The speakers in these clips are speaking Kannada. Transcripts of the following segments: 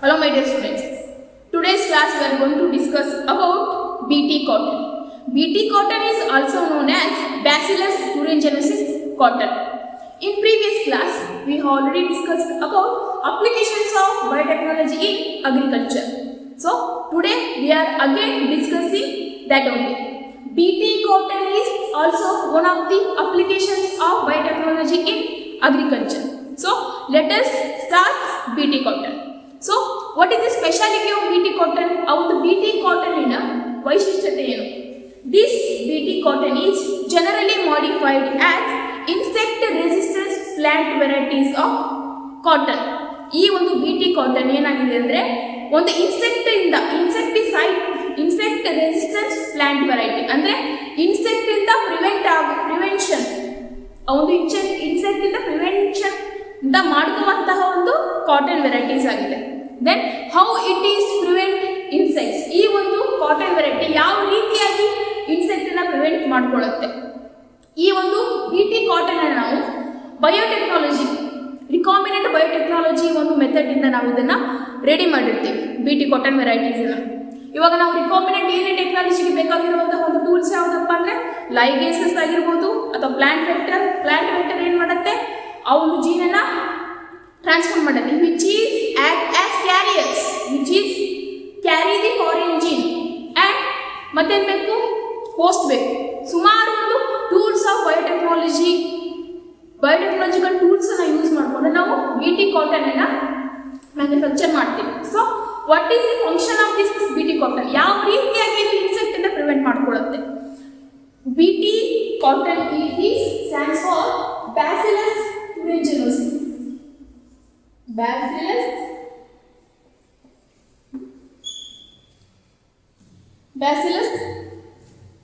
Hello my dear students. Today's class we are going to discuss about Bt cotton. Bt cotton is also known as Bacillus thuringiensis cotton. In previous class we already discussed about applications of biotechnology in agriculture. So today we are again discussing that only. Bt cotton is also one of the applications of biotechnology in agriculture. So let us start Bt cotton. So what is the speciality of Bt cotton? Our Bt cotton in a ವೈಶಿಷ್ಟ್ಯತೆ ಏನು? This Bt cotton is generally modified as insect resistant plant varieties of cotton. ಈ ಒಂದು Bt cotton ಏನಾಗಿದೆ ಅಂದ್ರೆ ಒಂದು ಇನ್ಸೆಕ್ಟ್ ರೆಸಿಸ್ಟೆನ್ಸ್ ಪ್ಲಾಂಟ್ ವೆರೈಟಿ ಅಂದ್ರೆ ಇನ್ಸೆಕ್ಟ್ ಇಂದ ಪ್ರಿವೆನ್ಷನ್ ಒಂದು ಇನ್ಸೆಕ್ಟ್ ಇಂದ ಪ್ರಿವೆನ್ಷನ್ ಅಂತ ಮಾಡ್ಕೊಳ್ಳುವಂತಹ ಒಂದು ಕಾಟನ್ ವೆರೈಟೀಸ್ ಆಗಿದೆ. Then how it is prevent insects, ಈ ಒಂದು ಕಾಟನ್ ವೆರೈಟಿ ಯಾವ ರೀತಿಯಾಗಿ ಇನ್ಸೆಕ್ಟ್ ಅನ್ನ ಪ್ರಿವೆಂಟ್ ಮಾಡ್ಕೊಳ್ಳುತ್ತೆ. ಈ ಒಂದು Bt ಕಾಟನ್ ಅನ್ನು ನಾವು ಬಯೋಟೆಕ್ನಾಲಜಿ ರಿಕಾಂಬಿನೆಂಟ್ ಬಯೋಟೆಕ್ನಾಲಜಿ ಒಂದು ಮೆಥಡ್ ಇಂದ ನಾವು ಇದನ್ನ ರೆಡಿ ಮಾಡಿರ್ತೀವಿ Bt ಕಾಟನ್ ವೆರೈಟೀಸ್ ಅನ್ನ. ಇವಾಗ ನಾವು ರಿಕಾಂಬಿನೆಂಟ್ DNA ಟೆಕ್ನಾಲಜಿಗೆ ಬೇಕಾಗಿರುವಂತಹ ಒಂದು ಟೂಲ್ಸ್ ಯಾವುದಪ್ಪ ಅಂದ್ರೆ ಲೈಗೇಸಸ್ ಆಗಿರ್ಬೋದು ಅಥವಾ ಪ್ಲಾಂಟ್ ವೆಕ್ಟರ್ ಏನು ಮಾಡುತ್ತೆ ಆ ಒಂದು ಜೀನ್ ಅನ್ನ ಟ್ರಾನ್ಸ್ಫಾರ್ಮ್ ಮಾಡುತ್ತೆ which is act as carriers which is carry the foreign gene and ಮತ್ತೇನು ಬೇಕು ಹೋಸ್ಟ್ ಬೇಕು. ಸುಮಾರು ಒಂದು ಟೂಲ್ಸ್ ಆಫ್ ಬಯೋಟೆಕ್ನಾಲಜಿಕಲ್ ಟೂಲ್ಸ್ ಅನ್ನ ಯೂಸ್ ಮಾಡಿಕೊಂಡು ನಾವು Bt ಕಾಟನ್ ಅನ್ನ ಮ್ಯಾನುಫ್ಯಾಕ್ಚರ್ ಮಾಡ್ತೀವಿ. So what is the function of this Bt cotton, ಯಾವ ರೀತಿಯಾಗಿ ಇನ್ಸೆಕ್ಟ್ ಇಂದ ಪ್ರಿವೆಂಟ್ ಮಾಡ್ಕೊಳ್ಳುತ್ತೆ. Bt cotton is stands for Bacillus thuringiensis. Bacillus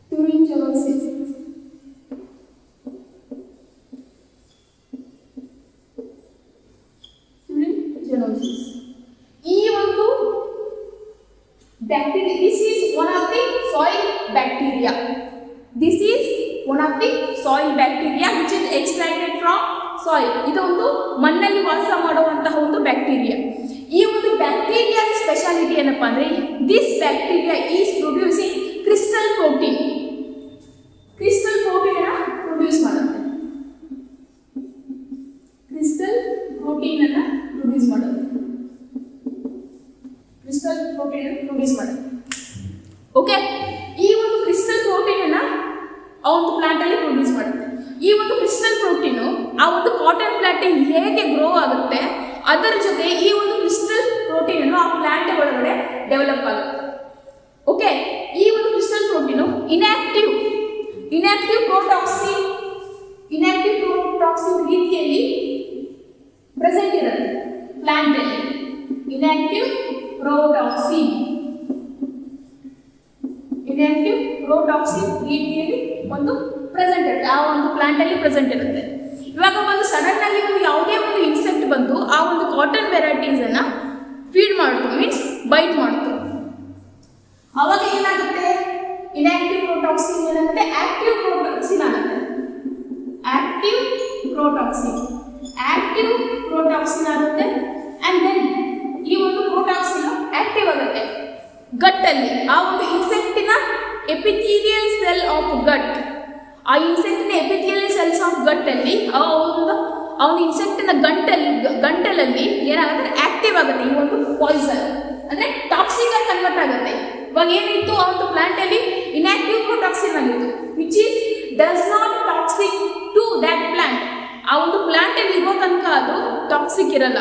thuringiensis. ಈ ಒಂದು bacteria, this is one of the soil bacteria. This is one of the soil bacteria which is extracted from soil. ಇದು ಒಂದು ಮಣ್ಣಲ್ಲಿ ವಾಸ ಮಾಡುವಂತಹ ಒಂದು ಬ್ಯಾಕ್ಟೀರಿಯಾ. ಈ ಒಂದು ಬ್ಯಾಕ್ಟೀರಿಯಾದ ಸ್ಪೆಷಾಲಿಟಿ ಏನಪ್ಪಾ ಅಂದ್ರೆ this bacteria is producing crystal protein. Crystal protein ಅನ್ನ ಪ್ರೊಡ್ಯೂಸ್ ಮಾಡುತ್ತೆ. ಕ್ರಿಸ್ಟಲ್ ಪ್ರೋಟೀನ್ ಅನ್ನ ಪ್ರೊಡ್ಯೂಸ್ ಮಾಡುತ್ತೆ. ಕ್ರಿಸ್ಟಲ್ ಪ್ರೋಟೀನ್ ಅನ್ನು ಪ್ರೊಡ್ಯೂಸ್ ಮಾಡುತ್ತೆ. ಓಕೆ, ಈ ಒಂದು ಕ್ರಿಸ್ಟಲ್ ಪ್ರೋಟೀನ್ ಅನ್ನ ಆ ಒಂದು ಪ್ಲಾಂಟ್ ಅಲ್ಲಿ ಪ್ರೊಡ್ಯೂಸ್ ಮಾಡುತ್ತೆ. ಈ ಒಂದು ಕ್ರಿಸ್ಟಲ್ ಪ್ರೋಟೀನ್ ಆ ಒಂದು ಕಾಟನ್ ಪ್ಲಾಂಟ್ ಹೇಗೆ ಗ್ರೋ ಆಗುತ್ತೆ ಅದರ ಜೊತೆ ಈ ಒಂದು ಕ್ರಿಸ್ಟಲ್ ಪ್ರೋಟೀನ್ ಅನ್ನು ಆ ಪ್ಲಾಂಟ್ ಒಳಗಡೆ ಡೆವಲಪ್ ಆಗುತ್ತೆ. ಓಕೆ, ಈ ಒಂದು ಕ್ರಿಸ್ಟಲ್ ಪ್ರೋಟೀನ್ ಇನ್ಆಕ್ಟಿವ್ ಪ್ರೋಟಾಕ್ಸಿನ್ ರೀತಿಯಲ್ಲಿ ಪ್ರೆಸೆಂಟ್ ಇರುತ್ತೆ ಪ್ಲಾಂಟ್ ಅಲ್ಲಿ. ಇನ್ಆಕ್ಟಿವ್ ಪ್ರೋಟಾಕ್ಸಿನ್ ರೀತಿಯಲ್ಲಿ ಒಂದು ಪ್ರೆಸೆಂಟ್ ಇರುತ್ತೆ, ಆ ಒಂದು ಪ್ಲಾಂಟ್ ಅಲ್ಲಿ ಪ್ರೆಸೆಂಟ್ ಇರುತ್ತೆ. ಇವಾಗ ಒಂದು ಸಡನ್ ಆಗಿ ಒಂದು ಯಾವುದೇ ಒಂದು ಇನ್ಸೆಕ್ಟ್ ಬಂದು ಆ ಒಂದು ಕಾಟನ್ ವೆರೈಟೀಸ್ ಅನ್ನ ಫೀಡ್ ಮಾಡ್ತು, ಮೀನ್ಸ್ ಬೈಟ್ ಮಾಡ್ತು. ಅವಾಗ ಏನಾಗುತ್ತೆ, ಇನ್ಆಕ್ಟಿವ್ ಪ್ರೋಟಾಕ್ಸಿನ್ ಏನಾಗುತ್ತೆ, ಆಕ್ಟಿವ್ ಪ್ರೋಟಾಕ್ಸಿನ್ ಆಗುತ್ತೆ. ಆಕ್ಟಿವ್ ಪ್ರೋಟಾಕ್ಸಿನ್ ಆಗುತ್ತೆ. ಅಂಡ್ ದೆನ್ ಈ ಒಂದು ಪ್ರೋಟಾಕ್ಸಿನ್ ಆಕ್ಟಿವ್ ಆಗುತ್ತೆ ಗಟ್ ಅಲ್ಲಿ. ಆ ಒಂದು ಇನ್ಸೆಕ್ಟಿನ ಎಪಿಥೀಲಿಯಲ್ ಸೆಲ್ ಆಫ್ ಗಟ್, ಆ ಇನ್ಸೆಕ್ಟಿನ ಎಪಿಥೀಲಿಯಲ್ ಸೆಲ್ಸ್ ಆಫ್ ಗಟ್ ಅಲ್ಲಿ ಆ ಒಂದು ಇನ್ಸೆಕ್ಟಿನ ಗಂಟಲಲ್ಲಿ ಏನಾಗುತ್ತೆ, ಆಕ್ಟಿವ್ ಆಗುತ್ತೆ. ಈ ಒಂದು ಪಾಯ್ಸನ್ ಅಂದ್ರೆ ಟಾಕ್ಸಿಕ್ ಆಗಿ ಕನ್ವರ್ಟ್ ಆಗುತ್ತೆ. ಇವಾಗ ಏನಿತ್ತು ಆ ಒಂದು ಪ್ಲಾಂಟ್ ಅಲ್ಲಿ ಇನ್ಆಕ್ಟಿವ್ ಪ್ರೋಟಾಕ್ಸಿನ್ ಆಗಿತ್ತು which is does not toxic to that plant. ಆ ಒಂದು ಪ್ಲಾಂಟ್ ಅಲ್ಲಿ ಇರೋ ತನಕ ಅದು ಟಾಕ್ಸಿಕ್ ಇರಲ್ಲ.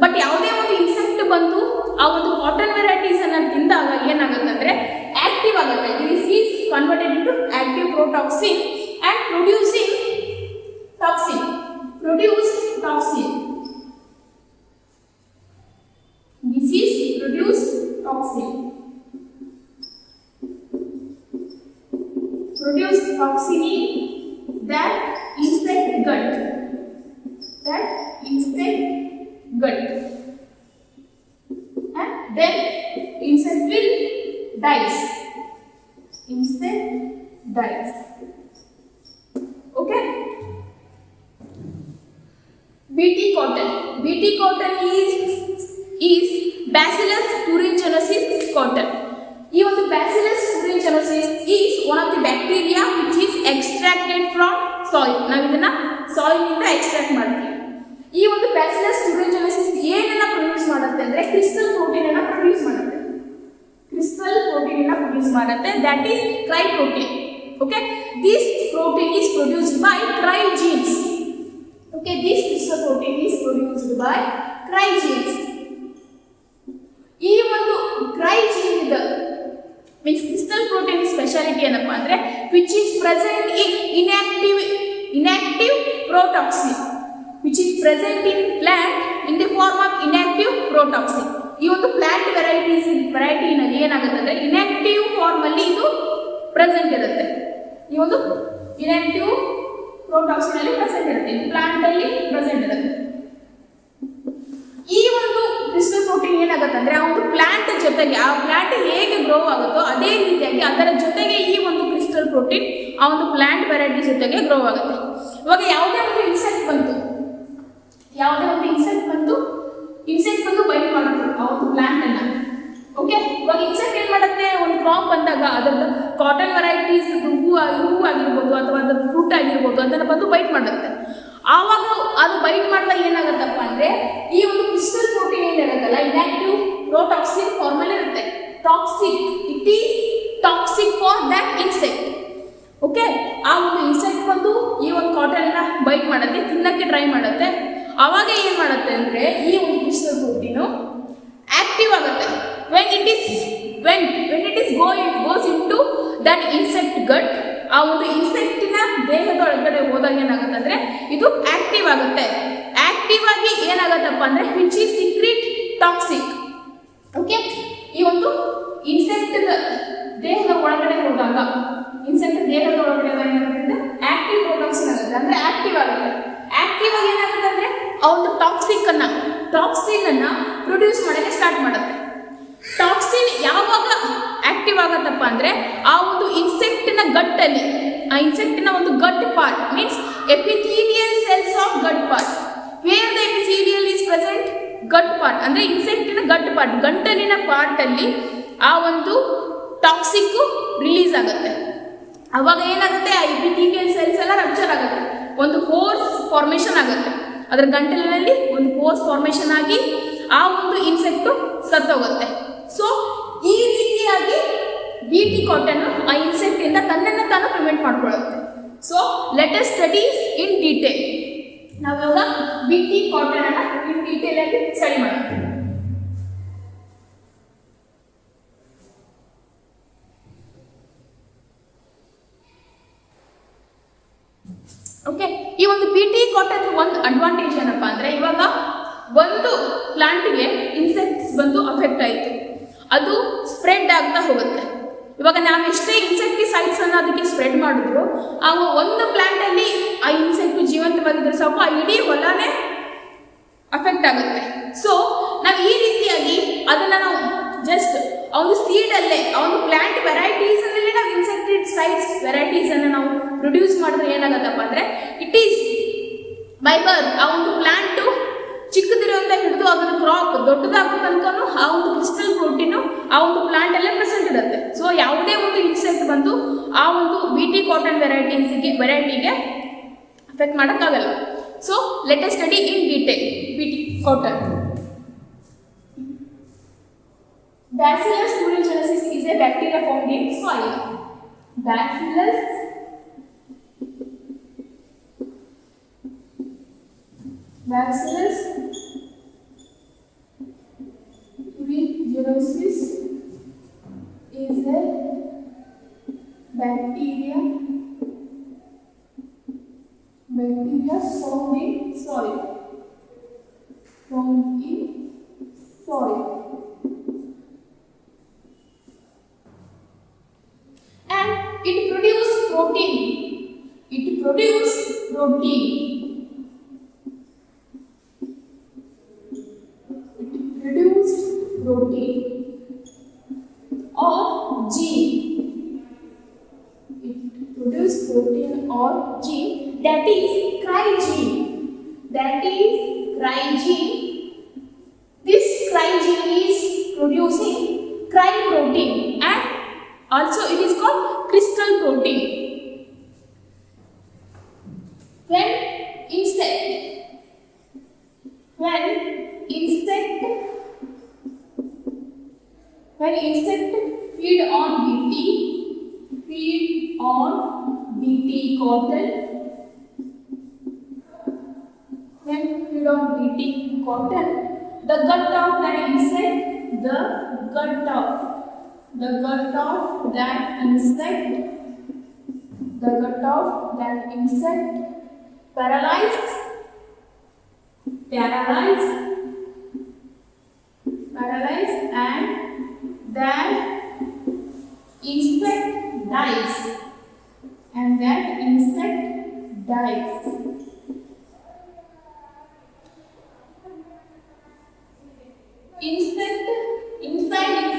ಬಟ್ ಯಾವುದೇ ಒಂದು ಇನ್ಸೆಕ್ಟ್ ಬಂದು ಆ ಒಂದು ಕಾಟನ್ ವೆರೈಟೀಸ್ ಅನ್ನ ತಿಂದಾಗ ಏನಾಗುತ್ತೆ ಅಂದ್ರೆ ಆಕ್ಟಿವ್ ಆಗುತ್ತೆ. This is converted into active protoxin and producing toxin. This is produced toxin. Produce toxin in that insect gut. And then insect will dies. Okay. Bt cotton is is bacillus thuringiensis cotton. ಈ ಒಂದು bacillus thuringiensis is one of the bacteria which is extracted from soil. ನಾವು ಇದನ್ನ ಸಾಯಿಲ್ ನಿಂದ ಎಕ್ಸ್ಟ್ರಾಕ್ಟ್ ಮಾಡ್ತೀವಿ. ಈ ಒಂದು ಬ್ಯಾಸಿಲಸ್ thuringiensis ಏನನ್ನ ಪ್ರೊಡ್ಯೂಸ್ ಮಾಡುತ್ತೆ ಅಂದ್ರೆ ಕ್ರಿಸ್ಟಲ್ ಪ್ರೋಟೀನ್ ಅನ್ನ ಪ್ರೊಡ್ಯೂಸ್ ಮಾಡುತ್ತೆ. ಕ್ರಿಸ್ಟಲ್ ಪ್ರೋಟೀನ್ ಅನ್ನ ಪ್ರೊಡ್ಯೂಸ್ ಮಾಡುತ್ತೆ, that is CRY protein. Okay, this protein is produced by cry genes. Okay, this crystal protein is produced by cry genes. ಈ ಒಂದು cry gene ಇದೆ means crystal protein speciality ಏನಪ್ಪಾ ಅಂದ್ರೆ which is present in inactive protoxin, which is present in plant in the form of inactive protoxin. ಈ ಒಂದು plant variety ನಲ್ಲಿ ಏನಾಗುತ್ತೆ ಅಂದ್ರೆ inactive form ಅಲ್ಲಿ ಇದು ಪ್ರೆಸೆಂಟ್ ಇರುತ್ತೆ. ಈ ಒಂದು ಇನ್ಆಕ್ಟಿವ್ ಪ್ರೋಟಾಕ್ಸಿನ್ ಅಲ್ಲಿ ಪ್ರೆಸೆಂಟ್ ಇರುತ್ತೆ, ಪ್ಲಾಂಟ್ ಅಲ್ಲಿ ಪ್ರೆಸೆಂಟ್ ಇರುತ್ತೆ. ಈ ಒಂದು ಕ್ರಿಸ್ಟಲ್ ಪ್ರೋಟೀನ್ ಏನಾಗುತ್ತೆ ಅಂದ್ರೆ ಆ ಒಂದು ಪ್ಲಾಂಟ್ ಜೊತೆಗೆ, ಆ ಪ್ಲಾಂಟ್ ಹೇಗೆ ಗ್ರೋ ಆಗುತ್ತೋ ಅದೇ ರೀತಿಯಾಗಿ ಅದರ ಜೊತೆಗೆ ಈ ಒಂದು ಕ್ರಿಸ್ಟಲ್ ಪ್ರೋಟೀನ್ ಆ ಒಂದು ಪ್ಲಾಂಟ್ ವೆರೈಟಿ ಜೊತೆಗೆ ಗ್ರೋ ಆಗುತ್ತೆ. ಇವಾಗ ಯಾವುದೇ ಒಂದು ಇನ್ಸೆಕ್ಟ್ ಬಂತು ಇನ್ಸೆಕ್ಟ್ ಬಂದು ಬೈಟ್ ಮಾಡುತ್ತೆ ಆ ಒಂದು ಪ್ಲಾಂಟ್ ಅನ್ನ. ಓಕೆ, ಇವಾಗ ಇನ್ಸೆಕ್ಟ್ ಏನ್ ಮಾಡುತ್ತೆ, ಒಂದು ಕ್ರಾಪ್ ಬಂದಾಗ ಅದರದ್ದು ಕಾಟನ್ ವೆರೈಟೀಸ್ ಹೂವು ಆಗಿರ್ಬೋದು ಅಥವಾ ಅದರ ಫ್ರೂಟ್ ಆಗಿರ್ಬೋದು ಅದನ್ನ ಬಂದು ಬೈಟ್ ಮಾಡುತ್ತೆ. ಆವಾಗ ಅದು ಬೈಟ್ ಮಾಡಿದಾಗ ಏನಾಗುತ್ತಪ್ಪ ಅಂದ್ರೆ ಈ ಒಂದು ಕ್ರಿಸ್ಟಲ್ ಪ್ರೋಟೀನ್ ಏನಿರುತ್ತಲ್ಲ ಇನ್ಆಕ್ಟಿವ್ ಪ್ರೋಟಾಕ್ಸಿನ್ ಫಾರ್ಮ್ ಅಲ್ಲಿ ಇರುತ್ತೆ. Toxic, it is toxic for that insect. Okay, ಆ ಒಂದು ಇನ್ಸೆಕ್ಟ್ ಬಂದು ಈ ಒಂದು ಕಾಟನ್ ಅನ್ನ ಬೈಟ್ ಮಾಡುತ್ತೆ, ತಿನ್ನಕ್ಕೆ ಟ್ರೈ ಮಾಡುತ್ತೆ. ಆವಾಗ ಏನ್ ಮಾಡುತ್ತೆ ಅಂದ್ರೆ ಈ ಒಂದು ಕ್ರಿಸ್ಟಲ್ ಪ್ರೋಟೀನು ಆಕ್ಟಿವ್ ಆಗುತ್ತೆ. when it is goes into that insect gut, ಆ ಒಂದು ಇನ್ಸೆಕ್ಟಿನ ದೇಹದ ಒಳಗಡೆ ಹೋದಾಗ ಏನಾಗುತ್ತೆ ಅಂದ್ರೆ ಇದು ಆಕ್ಟಿವ್ ಆಗುತ್ತೆ. ಆಕ್ಟಿವ್ ಆಗಿ ಏನಾಗುತ್ತಪ್ಪ ಅಂದ್ರೆ which is secrete toxic. Okay, ಈ ಒಂದು ಇನ್ಸೆಕ್ಟ್ ದೇಹದ ಒಳಗಡೆ ಹೋದಾಗ ಏನಾಗುತ್ತೆ ಆಕ್ಟಿವ್ ಪ್ರೋಟಾಕ್ಸಿನ್ ಆಗುತ್ತೆ, ಅಂದ್ರೆ ಆಕ್ಟಿವ್ ಆಗುತ್ತೆ. ಆಕ್ಟಿವ್ ಆಗಿ ಏನಾಗುತ್ತೆ ಅಂದ್ರೆ ಆ ಒಂದು ಟಾಕ್ಸಿನ್ ಅನ್ನ ಪ್ರೊಡ್ಯೂಸ್ ಮಾಡಕ್ಕೆ ಸ್ಟಾರ್ಟ್ ಮಾಡುತ್ತೆ. ಟಾಕ್ಸಿನ್ ಯಾವಾಗ ಆಕ್ಟಿವ್ ಆಗತ್ತಪ್ಪ ಅಂದ್ರೆ ಆ ಒಂದು ಇನ್ಸೆಕ್ಟಿನ ಗಟ್ಟಲ್ಲಿ, ಆ ಇನ್ಸೆಕ್ಟಿನ ಒಂದು gut part means epithelial cells of gut part, where the epithelial is present gut part ಅಂದ್ರೆ ಇನ್ಸೆಕ್ಟಿನ ಗಟ್ ಪಾರ್ಟ್, ಗಂಟಲಿನ ಪಾರ್ಟ್ ಅಲ್ಲಿ ಆ ಒಂದು ಟಾಕ್ಸಿಕ್ ರಿಲೀಸ್ ಆಗುತ್ತೆ. ಅವಾಗ ಏನಾಗುತ್ತೆ, ಆ ಎಪಿಥೀಲಿಯಲ್ ಸೆಲ್ಸ್ ಎಲ್ಲ ರಪ್ಚರ್ ಆಗುತ್ತೆ, ಒಂದು ಪೋರ್ಸ್ ಫಾರ್ಮೇಷನ್ ಆಗುತ್ತೆ. ಅದರ ಗಂಟಲಿನಲ್ಲಿ ಒಂದು ಪೋರ್ಸ್ ಫಾರ್ಮೇಷನ್ ಆಗಿ ಆ ಒಂದು ಇನ್ಸೆಕ್ಟ್ ಸತ್ತೋಗುತ್ತೆ. ಸೊ ಈ ರೀತಿಯಾಗಿ BT ಕಾಟನ್ ಆ ಇನ್ಸೆಕ್ಟ್ ಇಂದ ತನ್ನನ್ನು ತಾನು ಪ್ರಿವೆಂಟ್ ಮಾಡ್ಕೊಳ್ಳುತ್ತೆ. So let us study in detail. ನಾವಿವಾಗ BT ಕಾಟನ್ ಅನ್ನ ಇನ್ ಡೀಟೇಲ್ ಆಗಿ ಸ್ಟಡಿ ಮಾಡ್ತೀವಿ. ಓಕೆ, ಈ ಒಂದು BT ಕಾಟನ್ ಒಂದು ಅಡ್ವಾಂಟೇಜ್ ಏನಪ್ಪಾ ಅಂದ್ರೆ ಇವಾಗ ಒಂದು ಪ್ಲಾಂಟ್ಗೆ ಇನ್ಸೆಕ್ಟ್ಸ್ ಬಂದು ಅಫೆಕ್ಟ್ ಆಯಿತು, ಅದು ಸ್ಪ್ರೆಡ್ ಆಗ್ತಾ ಹೋಗುತ್ತೆ. ಇವಾಗ ನಾವು ಎಷ್ಟೇ ಇನ್ಸೆಕ್ಟಿಸೈಡ್ಸ್ ಅನ್ನು ಅದಕ್ಕೆ ಸ್ಪ್ರೆಡ್ ಮಾಡಿದ್ರು ಆ ಒಂದು ಪ್ಲಾಂಟ್ ಅಲ್ಲಿ ಆ ಇನ್ಸೆಕ್ಟ್ ಜೀವಂತವಾಗಿದ್ರೆ ಸಾಕು, ಆ ಇಡೀ ಹೊಲನೇ ಅಫೆಕ್ಟ್ ಆಗುತ್ತೆ. ಸೊ ನಾವು ಈ ರೀತಿಯಾಗಿ ಅದನ್ನ ನಾವು ಜಸ್ಟ್ ಆ ಒಂದು ಸೀಡ್ ಅಲ್ಲೇ ಆ ಒಂದು ಪ್ಲಾಂಟ್ ವೆರೈಟೀಸ್ ಅಲ್ಲಿ ನಾವು ಇನ್ಸೆಕ್ಟಿಸೈಡ್ಸ್ ವೆರೈಟೀಸ್ ಅನ್ನು ನಾವು ಪ್ರೊಡ್ಯೂಸ್ ಮಾಡಿದ್ರೆ ಏನಾಗತ್ತಪ್ಪ ಅಂದ್ರೆ ಇಟ್ ಈಸ್ ಬೈ ಬರ್ತ್ ಆ ಒಂದು ಪ್ಲಾಂಟು ಚಿಕ್ಕದಿರೋಂತ ಹಿಡಿದು ಅದನ್ನು ಕ್ರಾಪ್ ದೊಡ್ಡದಾಗೋ ತನಕನೂ ಆ ಒಂದು ಕ್ರಿಸ್ಟಲ್ ಪ್ರೋಟೀನು ಆ ಒಂದು ಪ್ಲಾಂಟ್ ಅಲ್ಲೇ ಪ್ರೆಸೆಂಟ್ ಇರುತ್ತೆ. ಸೊ ಯಾವುದೇ ಒಂದು ಇನ್ಸೆಕ್ಟ್ ಬಂದು ಆ ಒಂದು BT ಕಾಟನ್ ವೆರೈಟಿಗೆ ಅಫೆಕ್ಟ್ ಮಾಡೋಕ್ಕಾಗಲ್ಲ. So let us study in detail BT cotton. Bacillus thuringiensis is a bacteria found in soil. Bacillus thuringiensis is a bacteria found in soil. And it produces protein. Protein or gene. It produces protein or gene, that is cry gene. This cry producing cry protein and also it is called crystal protein. When insect feed on BT cotton, when feed on BT cotton, the gut of that insect paralyzed and that insect dies. Inside insect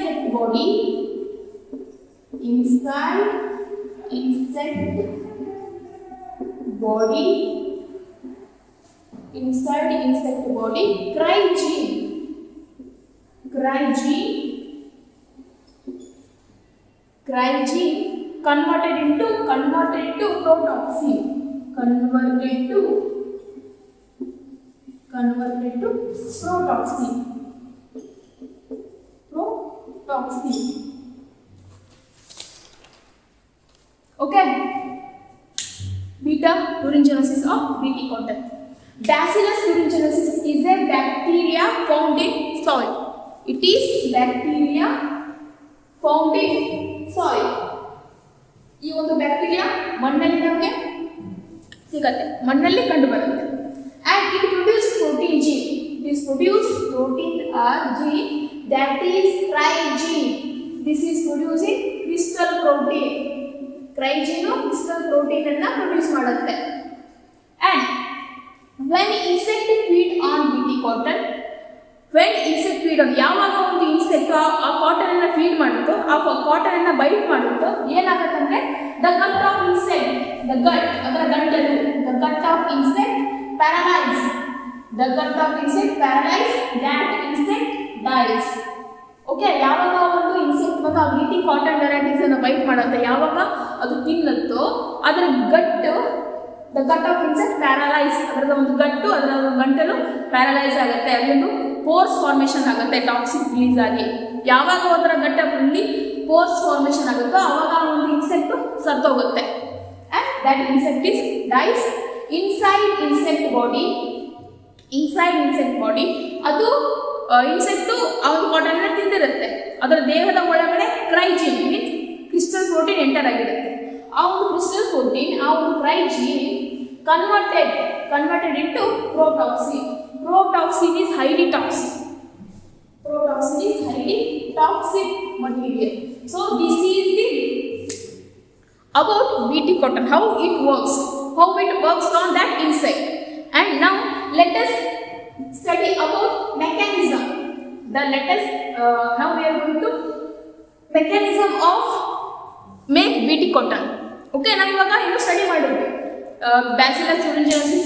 body cry gene converted into protoxin, okay. Beta urogenesis of BT cotton. Bacillus thuringiensis is a bacteria found in soil. It is bacteria found in soil. ಈ ಒಂದು ಬ್ಯಾಕ್ಟೀರಿಯಾ ಮಣ್ಣಲ್ಲಿ ನಮಗೆ ಸಿಗುತ್ತೆ, ಮಣ್ಣಲ್ಲಿ ಕಂಡು ಬರುತ್ತೆ. And it produces protein gene. It is produced protein gene that is cry gene. This is producing crystal protein. Cry gene crystal protein ಅನ್ನು ಪ್ರೊಡ್ಯೂಸ್ ಮಾಡುತ್ತೆ. And when insect feed on BT cotton, ಯಾವಾಗ ಒಂದು ಇನ್ಸೆಕ್ಟ್ ಆ ಕಾಟನ್ ಅನ್ನ ಫೀಡ್ ಮಾಡುತ್ತೋ, ಆ ಕಾಟನ್ ಅನ್ನ ಬೈಟ್ ಮಾಡುತ್ತೋ, ಏನಾಗುತ್ತಂದ್ರೆ the gut of insect paralyzed, that insect dies. Okay, ಯಾವಾಗ ಒಂದು ಇನ್ಸೆಕ್ಟ್ ಮತ್ತು ಆ BT ಕಾಟನ್ ವೆರೈಟೀಸ್ ಅನ್ನು ಬೈಟ್ ಮಾಡುತ್ತೆ, ಯಾವಾಗ ಅದು ತಿನ್ನುತ್ತೋ ಅದರ ಗಟ್ಟು, the gut of insect paralyzed, ಅದರ ಒಂದು ಗಟ್ಟು, ಅದರ ಒಂದು ಗಂಟಲು ಪ್ಯಾರಲೈಸ್ ಆಗುತ್ತೆ, ಅಲ್ಲೊಂದು ಪೋರ್ಸ್ ಫಾರ್ಮೇಷನ್ ಆಗುತ್ತೆ ಟಾಕ್ಸಿಕ್ ರಿಲೀಸ್ ಆಗಿ. ಯಾವಾಗ ಅದರ ಗಟ್ಟಲ್ಲಿ ಪೋರ್ಸ್ ಫಾರ್ಮೇಷನ್ ಆಗುತ್ತೋ ಆವಾಗ ಒಂದು ಇನ್ಸೆಕ್ಟ್ ಸತ್ತೋಗುತ್ತೆ. and that insect is dies inside insect body. ಅದು ಇನ್ಸೆಕ್ಟು ಆ ಒಂದು ಕಾಟನ್ ಅನ್ನು ತಿಂದಿರುತ್ತೆ, ಅದರ ದೇಹದ ಒಳಗಡೆ cry gene means crystal protein enter ಆಗಿರುತ್ತೆ. ಆ ಒಂದು ಕ್ರಿಸ್ಟಲ್ ಪ್ರೋಟೀನ್, ಆ ಒಂದು cry gene converted into protoxin. Protoxin is highly toxic material. So this is the about BT cotton, how it works on that insect. And now let us study about mechanism. Now we are going to mechanism of make BT cotton. Okay, ನಾವು ಇವಾಗ ಏನು ಸ್ಟಡಿ ಮಾಡಿದ್ವಿ, ಬ್ಯಾಸಿಲಸ್ thuringiensis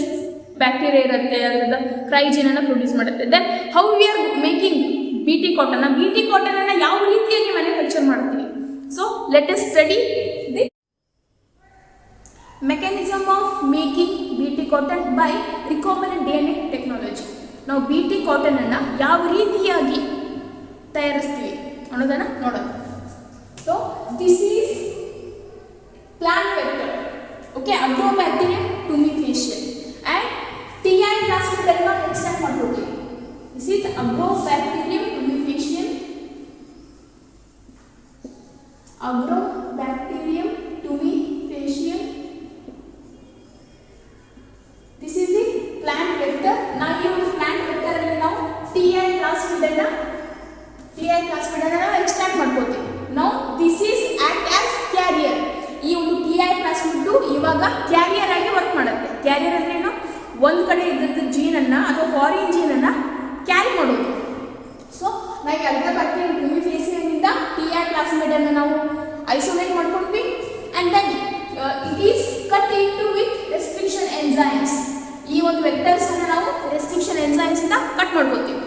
ಬ್ಯಾಕ್ಟೀರಿಯಾ ಇರುತ್ತೆ, ಅದರಿಂದ ಕ್ರೈ ಜೀನ್ ಅನ್ನು ಪ್ರೊಡ್ಯೂಸ್ ಮಾಡುತ್ತೆ. Then how we are making BT cotton. BT cotton ಅನ್ನು ಯಾವ ರೀತಿಯಾಗಿ ಮ್ಯಾನುಫ್ಯಾಕ್ಚರ್ ಮಾಡ್ತೀವಿ. So let us study the mechanism of making BT cotton by recombinant DNA technology. ನಾವು BT cotton ಅನ್ನು ಯಾವ ರೀತಿಯಾಗಿ ತಯಾರಿಸ್ತೀವಿ ಅನ್ನೋದನ್ನು ನೋಡೋಣ. So this is plant vector, okay, Agrobacterium tumefacium and TI plasmid ಅನ್ನು ಎಕ್ಸ್ಟ್ರಾಕ್ಟ್ ಮಾಡ್ಕೊಳ್ತೀವಿ. This is Agrobacterium tumefacium. This is the plant vector. Now ಈ ಒಂದು plant vector ಅಲ್ಲಿ ನಾವು TI plasmid ಅನ್ನು ಎಕ್ಸ್ಟ್ರಾಕ್ಟ್ ಮಾಡ್ಕೊಳ್ತೀವಿ. Now this is act as carrier. ಈ ಒಂದು TI ಪ್ಲಾಸ್ಮಿಡ್ ಇವಾಗ ಕ್ಯಾರಿಯರ್ ಆಗಿ ವರ್ಕ್ ಮಾಡುತ್ತೆ. ಕ್ಯಾರಿಯರ್ ಅಂದ್ರೆ ಏನು, ಒಂದು ಕಡೆ ಇದ್ದ ಜೀನನ್ನು ಅಥವಾ ಫಾರಿನ್ ಜೀನನ್ನು ಕ್ಯಾರಿ ಮಾಡೋದು. ಸೊ ನಾವು ಅಗ್ರೋಬ್ಯಾಕ್ಟೀರಿಯಂ ಟ್ಯುಮಿಫೇಸಿಯಂನಿಂದ TI ಪ್ಲಾಸ್ಮಿಡ್ ಅನ್ನು ನಾವು ಐಸೋಲೇಟ್ ಮಾಡ್ಕೊಂಡ್ವಿ. And then it is cut into with restriction enzymes. ಈ ಒಂದು ವೆಕ್ಟರ್ಸ್ ಅನ್ನು ನಾವು ರೆಸ್ಟ್ರಿಕ್ಷನ್ ಎನ್ಸೈಮ್ಸ್ ಇಂದ ಕಟ್ ಮಾಡ್ಕೊತೀವಿ.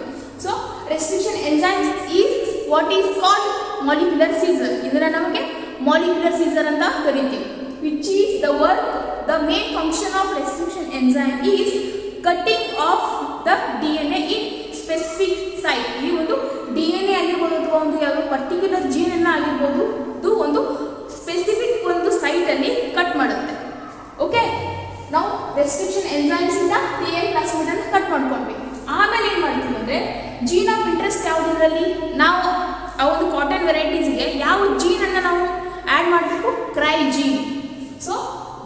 So restriction enzymes is what is called molecular scissor. ಇದನ್ನ ನಮಗೆ ಮಾಲಿಕ್ಯುಲರ್ ಸೀಸರ್ ಅಂತ ಕರಿತೀವಿ. Which is the work, the main function of restriction enzyme is cutting of the DNA in specific site. ಈ ಒಂದು DNA ಆಗಿರ್ಬೋದು ಅಥವಾ ಒಂದು ಯಾವುದೋ ಪರ್ಟಿಕ್ಯುಲರ್ ಜೀನ್ ಅನ್ನ ಆಗಿರ್ಬೋದು, ಇದು ಒಂದು ಸ್ಪೆಸಿಫಿಕ್ ಒಂದು ಸೈಟ್ ಅಲ್ಲಿ ಕಟ್ ಮಾಡುತ್ತೆ. ಓಕೆ, ನಾವು ರೆಸ್ಟ್ರಿಕ್ಷನ್ ಎನ್ಸೈಮ್ಸ್ ಇಂದ DNA ಪ್ಲಾಸ್ಮಿಡ್ ಅನ್ನು ಕಟ್ ಮಾಡ್ಕೊಂಡ್ವಿ. ಆಮೇಲೆ ಏನು ಮಾಡ್ತೀವಿ ಅಂದರೆ ಜೀನ್ ಆಫ್ ಇಂಟ್ರೆಸ್ಟ್ ಯಾವುದರಲ್ಲಿ, ನಾವು ಆ ಒಂದು ಕಾಟನ್ ವೆರೈಟೀಸ್ಗೆ ಯಾವ ಜೀನ್ ಅನ್ನು ನಾವು ಆ್ಯಡ್ ಮಾಡಬೇಕು, cry gene. So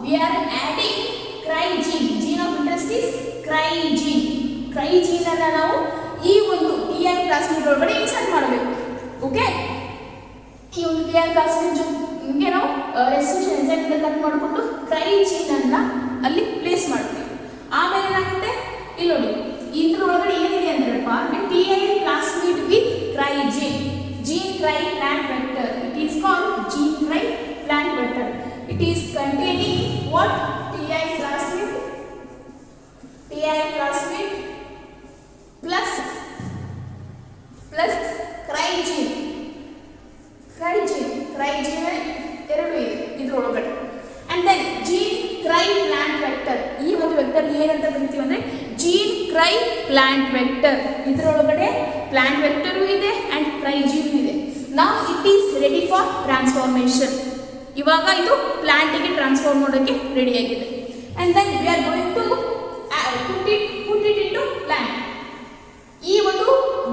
we are adding cry gene. Gene of interest is cry gene. Cry gene ಅನ್ನು ನಾವು ಈ ಒಂದು TI ಪ್ಲಾಸ್ಮಿಡ್ ಒಳಗಡೆ ಇನ್ಸರ್ಟ್ ಮಾಡಬೇಕು. ಓಕೆ, ಈ ಒಂದು TI ಪ್ಲಾಸ್ಮಿಡ್ ಜೊತೆಗೆ ನಾವು ರೆಸ್ಟ್ರಿಕ್ಷನ್ ಎನ್ಸೈಮ್ ಕಟ್ ಮಾಡಿಕೊಂಡು ಕ್ರೈ ಜೀನ್ ಅನ್ನ ಅಲ್ಲಿ ಪ್ಲೇಸ್ ಮಾಡ್ತೀವಿ. ಆಮೇಲೆ ಏನಾಗುತ್ತೆ, ಇಲ್ಲಿ ನೋಡಿ ಇದ್ರೊಳಗಡೆ ಏನಿದೆ ಅಂದ್ರಪ್ಪ, TI plasmid with cry gene, gene cry plant vector. It is called gene cry plant vector. It is containing what? TI plasmid plus cry gene ಎರಡು ಇದೆ ಇದರೊಳಗಡೆ. and then gene cry plant vector. ಈ ಒಂದು ವೆಕ್ಟರ್ ಏನಂತ ಕರಿತೀವಿ ಅಂದ್ರೆ ಜೀನ್ ಕ್ರೈ ಪ್ಲಾಂಟ್ ವೆಕ್ಟರ್. ಇದರೊಳಗಡೆ ಪ್ಲಾಂಟ್ ವೆಕ್ಟರ್ ಇದೆ and cry gene ಇದೆ. now it is ready for transformation. ಇವಾಗ ಇದು ಪ್ಲಾಂಟಿಗೆ ಟ್ರಾನ್ಸ್ಫಾರ್ಮ್ ಮಾಡೋಕ್ಕೆ ರೆಡಿ ಆಗಿದೆ. and then we are going to put it into plant. ಈ ಒಂದು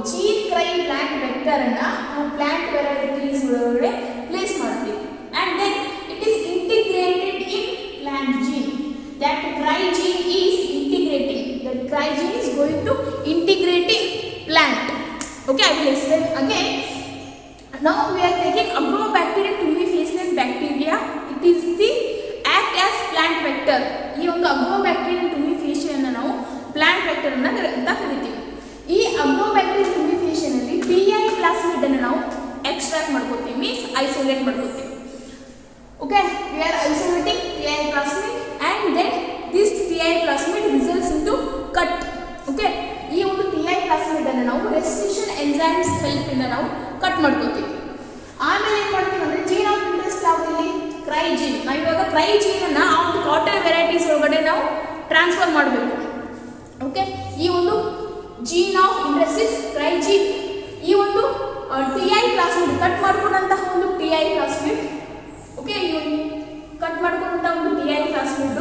ಜೀನ್ ಕ್ರೈ ಪ್ಲಾಂಟ್ ವೆಕ್ಟರ್ ಅನ್ನ ನಾವು ಪ್ಲಾಂಟ್ ವೆರೈಟೀಸ್ ಒಳಗಡೆ ಪ್ಲೇಸ್ ಮಾಡ್ತೀವಿ. and then it is integrated in plant gene. that cry gene is integrating. that cry gene is going to integrating plant. okay, I will explain again. now we are taking Agrobacterium tumefaciens bacteria. it is the act as plant vector. ಈ ಒಂದು Agrobacterium tumefaciens ಅನ್ನು ನಾವು ಪ್ಲಾಂಟ್ ವೆಕ್ಟರ್ ಅಂತ ಕರಿತೀವಿ. ಈ Agrobacterium tumefaciens ಅಲ್ಲಿ TI ಪ್ಲಾಸ್ಮಿಡ್ ಅನ್ನು ನಾವು ಎಕ್ಸ್ಟ್ರಾಕ್ಟ್ ಮಾಡ್ಕೊತೀವಿ, ಮೀನ್ಸ್ ಐಸೋಲೇಟ್ ಮಾಡ್ಕೊತೀವಿ. Okay, we are isolating TI plasmid and then this TI plasmid results into cut. Okay, ಈ ಒಂದು TI plasmid ಅನ್ನು ನಾವು ರೆಸ್ಟ್ರಿಕ್ಷನ್ ಎನ್ಸೈಮ್ಸ್ ಹೆಲ್ಪ್ ಇಂದ ನಾವು ಕಟ್ ಮಾಡ್ಕೊತೀವಿ. ಆಮೇಲೆ ಏನು ಮಾಡ್ತೀವಿ ಅಂದರೆ ಜೀನ್ ಆಫ್ ಇಂಟ್ರೆಸ್ಟ್ ಯಾವುದಿಲ್ಲಿ, ಕ್ರೈ ಜೀನ್. ನಾವು ಇವಾಗ ಕ್ರೈ ಜೀನ್ ಅನ್ನು ಆ ಒಂದು ಕಾಟನ್ ವೆರೈಟೀಸ್ ಒಳಗಡೆ ನಾವು ಟ್ರಾನ್ಸ್ಫರ್ ಮಾಡಬೇಕು. ಓಕೆ, ಈ ಒಂದು gene of interest is cry gene. ಈ ಒಂದು TI ಪ್ಲಾಸ್ಮಿಡ್ ಕಟ್ ಮಾಡ್ಕೊಂಡಂತಹ ಒಂದು TI ಪ್ಲಾಸ್ಮಿಡ್. ಓಕೆ, ಈ ಕಟ್ ಮಾಡ್ಕೊಂಡಂತ ಒಂದು TI plasmid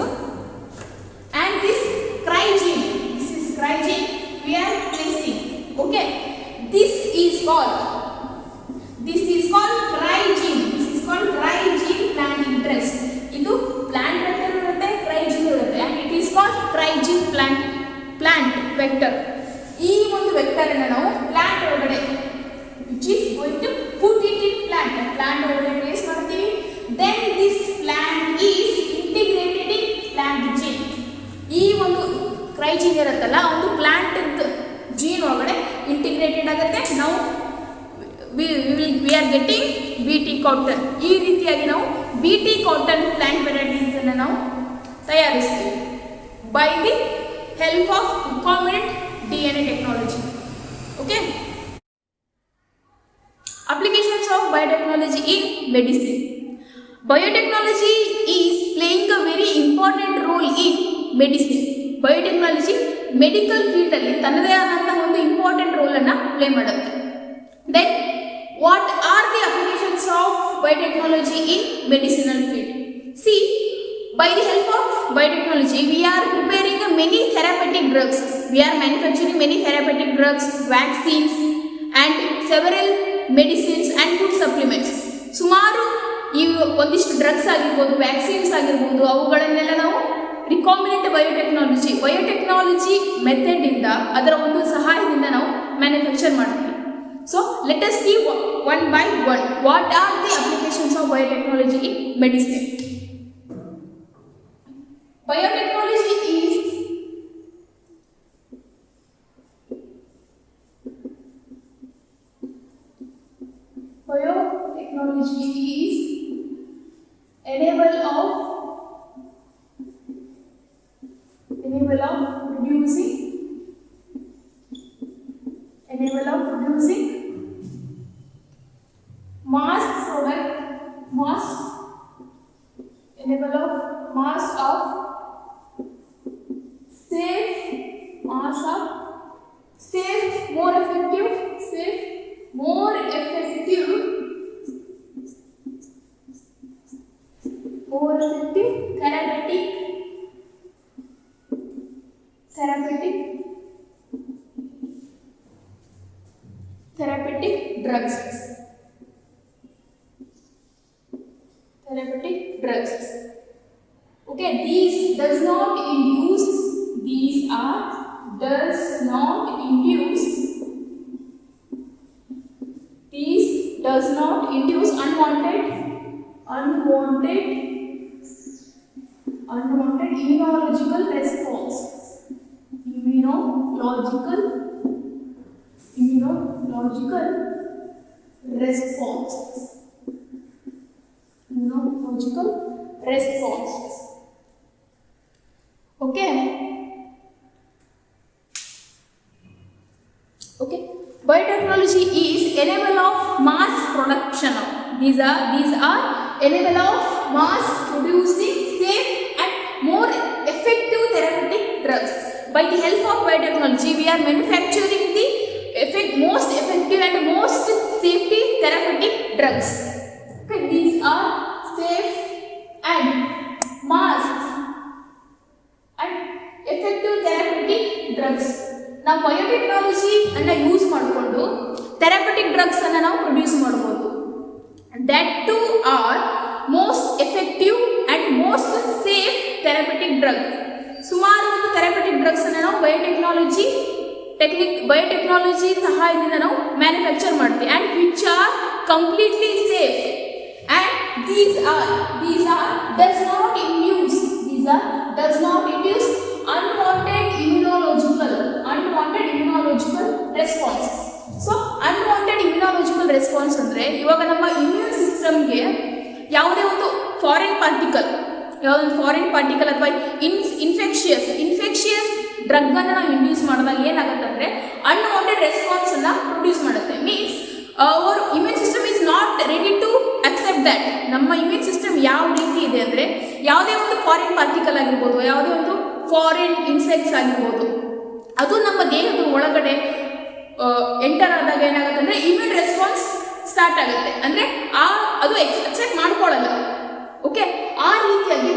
and this cry gene, this is cry gene we are placing. okay, this is called cry gene. this is called cry gene plant interest. ಇದು plant vector ಇರುತ್ತೆ, cry gene ಇರುತ್ತೆ, and it is called cry gene plant vector. ಈ ಒಂದು ವೆಕ್ಟರ್ ಅನ್ನು ನಾವು ಪ್ಲಾಂಟ್ ಒಳಗಡೆ which is going to put it in plant ಒಳಗಡೆ ಪ್ಲೇಸ್ ಮಾಡ್ತೀವಿ. then this plant is integrated in plant gene. ಈ ಒಂದು ಕ್ರೈ ಜೀನ್ ಇರುತ್ತಲ್ಲ, ಒಂದು ಪ್ಲಾಂಟ್ ಜೀನ್ ಒಳಗಡೆ ಇಂಟಿಗ್ರೇಟೆಡ್ ಆಗುತ್ತೆ. ನಾವು we are getting BT cotton. ಈ ರೀತಿಯಾಗಿ ನಾವು BT ಕಾಟನ್ ಪ್ಲಾಂಟ್ ವೆರೈಟೀಸ್ ಅನ್ನು ನಾವು ತಯಾರಿಸ್ತೀವಿ by the help of recombinant DNA technology. Okay, applications of biotechnology in medicine. biotechnology is playing a very important role in medicine. biotechnology medical field ಅಲ್ಲಿ ತನ್ನದೇ ಆದಂತಹ ಒಂದು ಇಂಪಾರ್ಟೆಂಟ್ ರೋಲ್ ಅನ್ನು ಪ್ಲೇ ಮಾಡುತ್ತೆ. then what are the applications of biotechnology in medicinal field? see, by the help of biotechnology we are preparing many therapeutic drugs. we are manufacturing many therapeutic drugs, vaccines and several medicines and food supplements. ಸುಮಾರು ಈ ಒಂದಿಷ್ಟು ಡ್ರಗ್ಸ್ ಆಗಿರ್ಬೋದು, ವ್ಯಾಕ್ಸಿನ್ಸ್ ಆಗಿರ್ಬೋದು, ಅವುಗಳನ್ನೆಲ್ಲ ನಾವು ರಿಕಾಂಬಿನೆಂಟ್ ಬಯೋಟೆಕ್ನಾಲಜಿ ಮೆಥಡ್ ಇಂದ, ಅದರ ಒಂದು ಸಹಾಯದಿಂದ ನಾವು ಮ್ಯಾನುಫ್ಯಾಕ್ಚರ್ ಮಾಡ್ತೀವಿ. So let us see one by one what are the applications of biotechnology in medicine. Biotechnology is enable of producing mass product, mass enable of mass of safe, mass of safe, more effective, safe, more effective, more effective therapeutic drugs. Therapeutic drugs. Okay, these does not induce. These are does not induce. These does not induce unwanted immunological response. Immunological response. Immunological response. Okay. Biotechnology is enable of mass production of. These are enable of mass producing safe and more effective therapeutic drugs. By the help of biotechnology, we are manufacturing the most effective and most safety therapeutic drugs. Okay, these are safe and mass and effective therapeutic drugs. ನಾವು ಬಯೋಟೆಕ್ನಾಲಜಿ ಅನ್ನು ಯೂಸ್ ಮಾಡಿಕೊಂಡು ಥೆರಪ್ಯೂಟಿಕ್ ಡ್ರಗ್ಸ್ ಅನ್ನು ನಾವು ಪ್ರೊಡ್ಯೂಸ್ ಮಾಡಬಹುದು. That too are most effective and most safe therapeutic drug. ಸುಮಾರು ಒಂದು ಥೆರಪ್ಯೂಟಿಕ್ ಡ್ರಗ್ಸ್ ಅನ್ನು ನಾವು ಬಯೋಟೆಕ್ನಾಲಜಿ ಸಹಾಯದಿಂದ ನಾವು ಮ್ಯಾನುಫ್ಯಾಕ್ಚರ್ ಮಾಡ್ತೀವಿ and which are completely safe and these are does not induce unwanted immunological response. So unwanted immunological response ಅಂದ್ರೆ ಇವಾಗ ನಮ್ಮ ಇಮ್ಯೂನ್ ಸಿಸ್ಟಮ್ಗೆ ಯಾವುದೇ ಒಂದು ಫಾರಿನ್ ಪಾರ್ಟಿಕಲ್ ಅಥವಾ ಇನ್ಫೆಕ್ಷಿಯಸ್ ಡ್ರಗ್ ಅನ್ನು ನಾವು ಇಂಡ್ಯೂಸ್ ಮಾಡಿದಾಗ ಏನಾಗುತ್ತೆ ಅಂದರೆ ಅನ್ವಾಂಟೆಡ್ ರೆಸ್ಪಾನ್ಸ್ ಅನ್ನ ಪ್ರೊಡ್ಯೂಸ್ ಮಾಡುತ್ತೆ. Means our immune system is not ready to accept that. ನಮ್ಮ ಇಮ್ಯೂನ್ ಸಿಸ್ಟಮ್ ಯಾವ ರೀತಿ ಇದೆ ಅಂದರೆ ಯಾವುದೇ ಒಂದು ಫಾರಿನ್ ಪಾರ್ಟಿಕಲ್ ಆಗಿರ್ಬೋದು, ಯಾವುದೇ ಒಂದು ಫಾರಿನ್ ಇನ್ಸೆಕ್ಟ್ಸ್ ಆಗಿರ್ಬೋದು, ಅದು ನಮ್ಮ ದೇಹದ ಒಳಗಡೆ ಎಂಟರ್ ಆದಾಗ ಏನಾಗುತ್ತೆ ಅಂದರೆ ಇಮ್ಯೂನ್ ರೆಸ್ಪಾನ್ಸ್ ಸ್ಟಾರ್ಟ್ ಆಗುತ್ತೆ. ಅಂದರೆ ಅದು ಅಕ್ಸೆಪ್ಟ್ ಮಾಡ್ಕೊಳ್ಳಲ್ಲ. ಓಕೆ, ಆ ರೀತಿಯಾಗಿ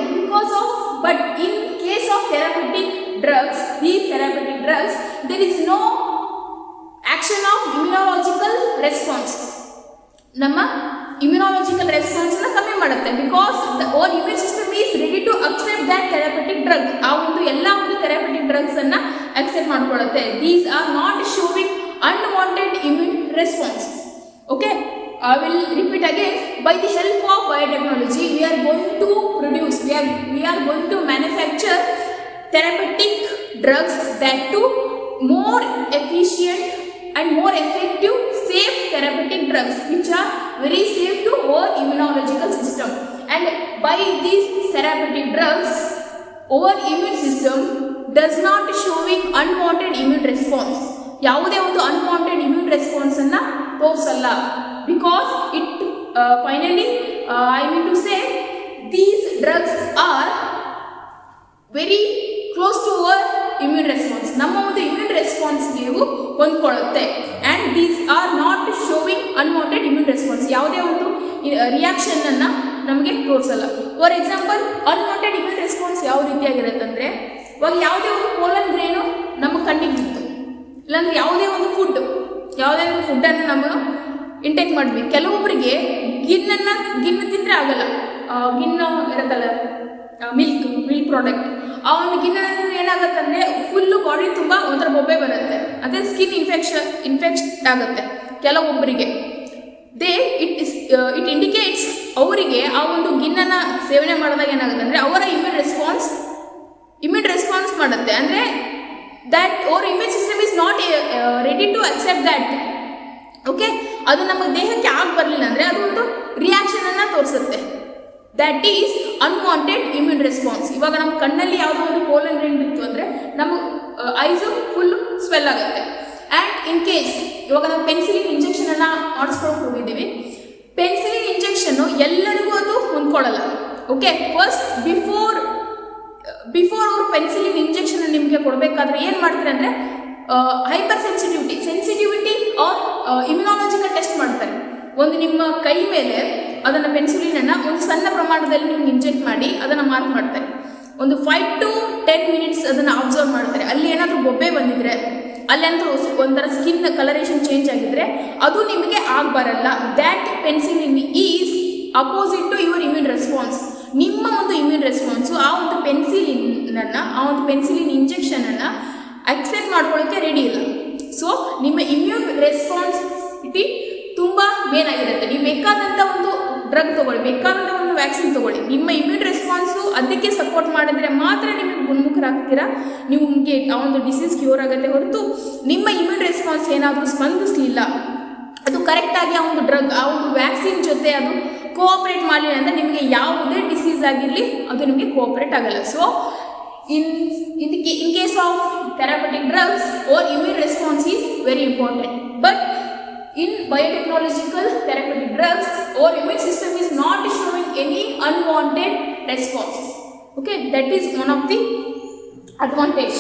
but in case of therapeutic drugs, these therapeutic drugs, there is no action of immunological response. ನಮ್ಮ ಇಮ್ಯುನಾಲಜಿಕಲ್ ರೆಸ್ಪಾನ್ಸ್ ಅನ್ನ ಕಮ್ಮಿ ಮಾಡುತ್ತೆ. Because our immune system is ready to accept that therapeutic drug. ಆ ಒಂದು ಎಲ್ಲ ಒಂದು ಥೆರಪ್ಯೂಟಿಕ್ ಡ್ರಗ್ಸ್ ಅನ್ನ ಅಕ್ಸೆಪ್ಟ್ ಮಾಡ್ಕೊಳ್ಳುತ್ತೆ. These are not showing unwanted immune response. Okay, I will repeat again. By the help of biotechnology, we are going to manufacture therapeutic drugs that to more efficient and more effective, safe therapeutic drugs which are very safe to our immunological system. And by these therapeutic drugs, our immune system does not showing unwanted immune response. ಯಾವುದೇ ಒಂದು unwanted immune response ಅನ್ನ ತೋರಿಸಲ್ಲ. Because it finally I mean to say these drugs are very close to our immune response. ನಮ್ಮ ಒಂದು ಇಮ್ಯೂನ್ ರೆಸ್ಪಾನ್ಸ್ಗೆ ಹೊಂದ್ಕೊಳ್ಳುತ್ತೆ. And these are not showing unwanted immune response. ಯಾವುದೇ ಒಂದು ರಿಯಾಕ್ಷನ್ ಅನ್ನು ನಮಗೆ ತೋರಿಸಲ್ಲ. For example, unwanted immune response ಯಾವ ರೀತಿಯಾಗಿರುತ್ತೆ ಅಂದರೆ, ಇವಾಗ ಯಾವುದೇ ಒಂದು ಪೋಲನ್ ಗ್ರೇನು ನಮ್ಮ ಕಣ್ಣಿಗೆ ಬಿತ್ತು, ಇಲ್ಲಾಂದ್ರೆ ಯಾವುದೇ ಒಂದು ಫುಡ್ಡನ್ನು ನಮ್ಮ ಇಂಟೇಕ್ ಮಾಡಿದ್ವಿ. ಕೆಲವೊಬ್ಬರಿಗೆ ಗಿನ್ನು ತಿಂದರೆ ಆಗಲ್ಲ. ಗಿನ್ನು ಇರುತ್ತಲ್ಲ, ಮಿಲ್ಕ್ ಪ್ರಾಡಕ್ಟ್, ಆ ಒಂದು ಗಿನ್ನ ಏನಾಗುತ್ತೆ ಅಂದರೆ ಫುಲ್ಲು ಬಾಡಿ ತುಂಬ ಒಂಥರ ಬೊಬ್ಬೆ ಬರುತ್ತೆ. ಅದೇ ಸ್ಕಿನ್ ಇನ್ಫೆಕ್ಷನ್ ಆಗುತ್ತೆ ಕೆಲವೊಬ್ಬರಿಗೆ. ಇಟ್ ಇಂಡಿಕೇಟ್ಸ್ ಅವರಿಗೆ ಆ ಒಂದು ಗಿನ್ನನ್ನು ಸೇವನೆ ಮಾಡಿದಾಗ ಏನಾಗುತ್ತೆ ಅಂದರೆ ಅವರ ಇಮ್ಯೂನ್ ರೆಸ್ಪಾನ್ಸ್ ಮಾಡುತ್ತೆ. ಅಂದರೆ that our immune system is not ready to accept that. Okay, ಅದು ನಮ್ಮ ದೇಹಕ್ಕೆ ಬರಲಿಲ್ಲ ಅಂದರೆ ಅದು ಒಂದು ರಿಯಾಕ್ಷನ್ ಅನ್ನು ತೋರಿಸುತ್ತೆ. That is unwanted immune response. ಇವಾಗ ನಮ್ಮ ಕಣ್ಣಲ್ಲಿ ಯಾವುದೋ ಒಂದು ಪೋಲನ್ ಗ್ರೇನ್ ಬಿತ್ತು ಅಂದರೆ ನಮ್ಮ ಐಸು ಫುಲ್ಲು ಸ್ವೆಲ್ ಆಗುತ್ತೆ. ಆ್ಯಂಡ್ ಇನ್ ಕೇಸ್ ಇವಾಗ ನಾವು ಪೆನ್ಸಿಲಿನ್ ಇಂಜೆಕ್ಷನನ್ನು ಮಾಡಿಸ್ಕೊಂಡು ಹೋಗಿದ್ದೀವಿ, ಪೆನ್ಸಿಲಿನ್ ಇಂಜೆಕ್ಷನ್ನು ಎಲ್ಲರಿಗೂ ಅದು ಹೊಂದ್ಕೊಳ್ಳಲ್ಲ. ಓಕೆ, ಫಸ್ಟ್ ಬಿಫೋರ್ ಅವರು ಪೆನ್ಸಿಲಿನ್ ಇಂಜೆಕ್ಷನ್ ನಿಮಗೆ ಕೊಡಬೇಕಾದ್ರೆ ಏನು ಮಾಡ್ತಾರೆ ಅಂದರೆ hypersensitivity or immunological test ಮಾಡ್ತಾರೆ. ಒಂದು ನಿಮ್ಮ ಕೈ ಮೇಲೆ ಅದನ್ನು ಪೆನ್ಸಿಲಿನನ್ನು ಒಂದು ಸಣ್ಣ ಪ್ರಮಾಣದಲ್ಲಿ ನಿಮ್ಗೆ ಇಂಜೆಕ್ಟ್ ಮಾಡಿ ಅದನ್ನು ಮಾರ್ಕ್ ಮಾಡ್ತಾರೆ. ಒಂದು 5 to 10 ಮಿನಿಟ್ಸ್ ಅದನ್ನು ಅಬ್ಸರ್ವ್ ಮಾಡ್ತಾರೆ. ಅಲ್ಲಿ ಏನಾದರೂ ಬೊಬ್ಬೆ ಬಂದಿದ್ರೆ, ಅಲ್ಲೇನಾದರೂ ಒಂಥರ ಸ್ಕಿನ್ ಕಲರೇಷನ್ ಚೇಂಜ್ ಆಗಿದ್ರೆ ಅದು ನಿಮಗೆ ಆಗಬಾರಲ್ಲ. That penicillin is opposite to your immune response. ನಿಮ್ಮ ಒಂದು ಇಮ್ಯೂನ್ ರೆಸ್ಪಾನ್ಸು ಆ ಒಂದು ಪೆನ್ಸಿಲಿನ್ ಇಂಜೆಕ್ಷನನ್ನು ಅಕ್ಸೆಪ್ಟ್ ಮಾಡ್ಕೊಳ್ಳೋಕ್ಕೆ ರೆಡಿ ಇಲ್ಲ. ಸೊ ನಿಮ್ಮ ಇಮ್ಯೂನ್ ರೆಸ್ಪಾನ್ಸಿಟಿ ತುಂಬ ಮೇನ್ ಆಗಿರುತ್ತೆ. ನೀವು ಬೇಕಾದಂಥ ಒಂದು ಡ್ರಗ್ ತೊಗೊಳ್ಳಿ, ಬೇಕಾದಂಥ ಒಂದು ವ್ಯಾಕ್ಸಿನ್ ತೊಗೊಳ್ಳಿ, ನಿಮ್ಮ ಇಮ್ಯೂನ್ ರೆಸ್ಪಾನ್ಸು ಅದಕ್ಕೆ ಸಪೋರ್ಟ್ ಮಾಡಿದ್ರೆ ಮಾತ್ರ ನಿಮಗೆ ಗುಣಮುಖರಾಗ್ತೀರಾ, ನಿಮಗೆ ಆ ಒಂದು ಡಿಸೀಸ್ ಕ್ಯೂರ್ ಆಗುತ್ತೆ. ಹೊರತು ನಿಮ್ಮ ಇಮ್ಯೂನ್ ರೆಸ್ಪಾನ್ಸ್ ಏನಾದರೂ ಸ್ಪಂದಿಸಲಿಲ್ಲ, ಅದು ಕರೆಕ್ಟಾಗಿ ಆ ಒಂದು ಡ್ರಗ್, ಆ ಒಂದು ವ್ಯಾಕ್ಸಿನ್ ಜೊತೆ ಅದು ಕೋಆಪ್ರೇಟ್ ಮಾಡಲಿಲ್ಲ ಅಂದರೆ ನಿಮಗೆ ಯಾವುದೇ ಡಿಸೀಸ್ ಆಗಿರಲಿ ಅದು ನಿಮಗೆ ಕೋಆಪ್ರೇಟ್ ಆಗಲ್ಲ. So in case of therapeutic drugs, our immune response is very important. But in biotechnological therapeutic drugs, our immune system is not showing any unwanted response. Okay, that is one of the advantage.